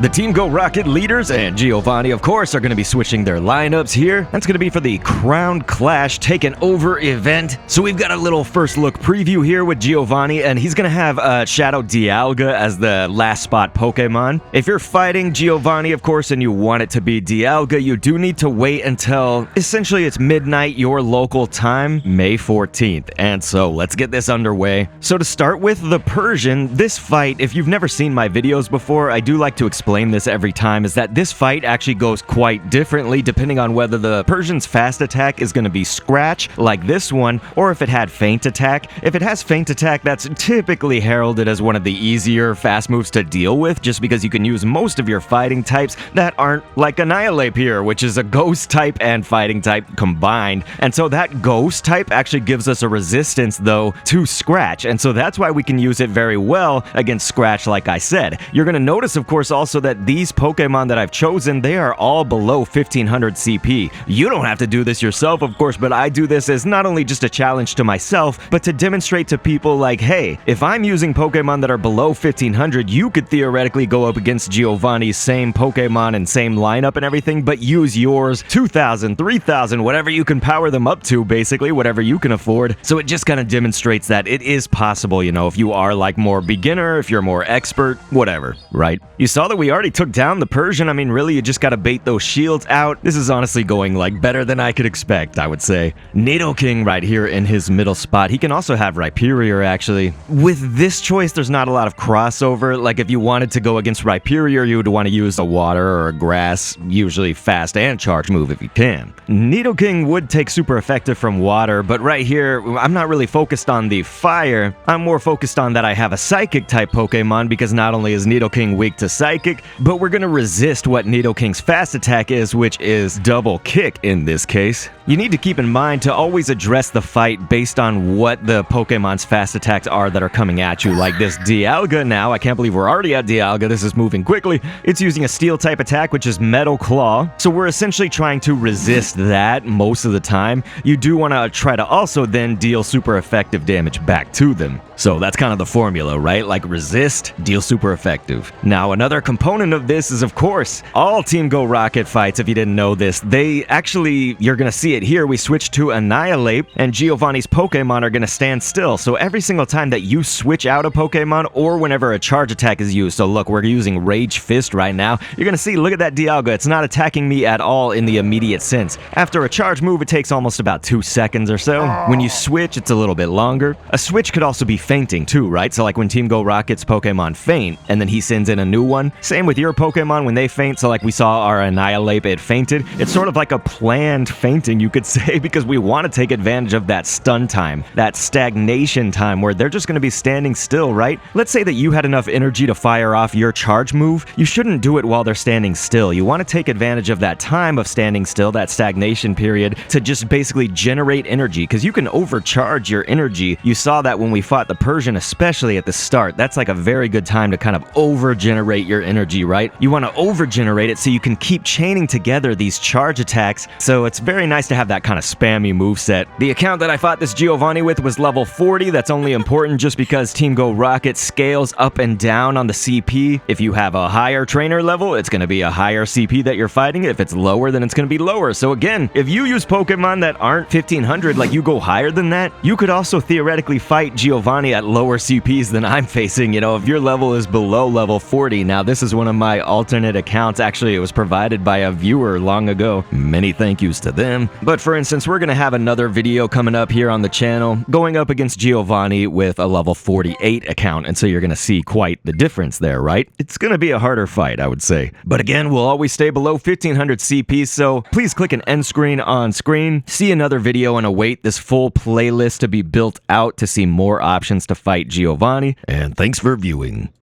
The Team Go Rocket leaders and Giovanni, of course, are going to be switching their lineups here. That's going to be for the Crown Clash Takeover event. So we've got a little first look preview here with Giovanni, and he's going to have Shadow Dialga as the last spot Pokemon. If you're fighting Giovanni, of course, and you want it to be Dialga, you do need to wait until essentially it's midnight your local time, May 14th. And so let's get this underway. So to start with the Persian, this fight, if you've never seen my videos before, I do like to explain this every time, is that this fight actually goes quite differently depending on whether the Persian's fast attack is going to be Scratch, like this one, or if it had Feint Attack. If it has Feint Attack, that's typically heralded as one of the easier fast moves to deal with, just because you can use most of your fighting types that aren't like Annihilate here, which is a Ghost type and Fighting type combined. And so that Ghost type actually gives us a resistance, though, to Scratch, and so that's why we can use it very well against Scratch, like I said. You're going to notice, of course, also that these Pokemon that I've chosen, they are all below 1500 CP. You don't have to do this yourself, of course, but I do this as not only just a challenge to myself, but to demonstrate to people like, hey, if I'm using Pokemon that are below 1500, you could theoretically go up against Giovanni's same Pokemon and same lineup and everything, but use yours 2000, 3000, whatever you can power them up to, basically, whatever you can afford. So it just kind of demonstrates that it is possible, you know, if you are like more beginner, if you're more expert, whatever, right? You saw that we already took down the Persian. I mean, really, you just gotta bait those shields out. This is honestly going like better than I could expect, I would say. Nidoking right here in his middle spot. He can also have Rhyperior, actually. With this choice, there's not a lot of crossover. Like, if you wanted to go against Rhyperior, you would want to use a water or a grass, usually fast and charge move if you can. Nidoking would take super effective from water, but right here, I'm not really focused on the fire. I'm more focused on that I have a Psychic type Pokemon, because not only is Nidoking weak to Psychic, but we're gonna resist what Nidoking's fast attack is, which is Double Kick in this case. You need to keep in mind to always address the fight based on what the Pokemon's fast attacks are that are coming at you. Like this Dialga now, I can't believe we're already at Dialga, this is moving quickly. It's using a Steel type attack, which is Metal Claw, so we're essentially trying to resist that most of the time. You do want to try to also then deal super effective damage back to them. So that's kind of the formula, right? Like resist, deal super effective. Now another component of this is, of course, all Team Go Rocket fights, if you didn't know this, they actually, you're gonna see it here, we switch to Annihilate, and Giovanni's Pokemon are gonna stand still. So every single time that you switch out a Pokemon, or whenever a charge attack is used, so look, we're using Rage Fist right now, you're gonna see, look at that Dialga, it's not attacking me at all in the immediate sense. After a charge move, it takes almost about 2 seconds or so. When you switch, it's a little bit longer. A switch could also be feinting too, right? So like when Team Go Rocket's Pokemon faint, and then he sends in a new one. Same with your Pokemon when they faint, so like we saw our Annihilate, it fainted. It's sort of like a planned fainting, you could say, because we want to take advantage of that stun time, that stagnation time where they're just going to be standing still, right? Let's say that you had enough energy to fire off your charge move. You shouldn't do it while they're standing still. You want to take advantage of that time of standing still, that stagnation period, to just basically generate energy, because you can overcharge your energy. You saw that when we fought the Persian, especially at the start. That's like a very good time to kind of over-generate your energy, right? You want to over-generate it so you can keep chaining together these charge attacks, so it's very nice to have that kind of spammy moveset. The account that I fought this Giovanni with was level 40. That's only important just because Team Go Rocket scales up and down on the CP. If you have a higher trainer level, it's going to be a higher CP that you're fighting. If it's lower, then it's going to be lower. So again, if you use Pokemon that aren't 1500, like you go higher than that, you could also theoretically fight Giovanni at lower CPs than I'm facing. You know, if your level is below level 40, now this is one of my alternate accounts. Actually, it was provided by a viewer long ago. Many thank yous to them. But for instance, we're going to have another video coming up here on the channel going up against Giovanni with a level 48 account, and so you're going to see quite the difference there, right? It's going to be a harder fight, I would say. But again, we'll always stay below 1500 CP, so please click an end screen on screen, see another video, and await this full playlist to be built out to see more options to fight Giovanni. And thanks for viewing.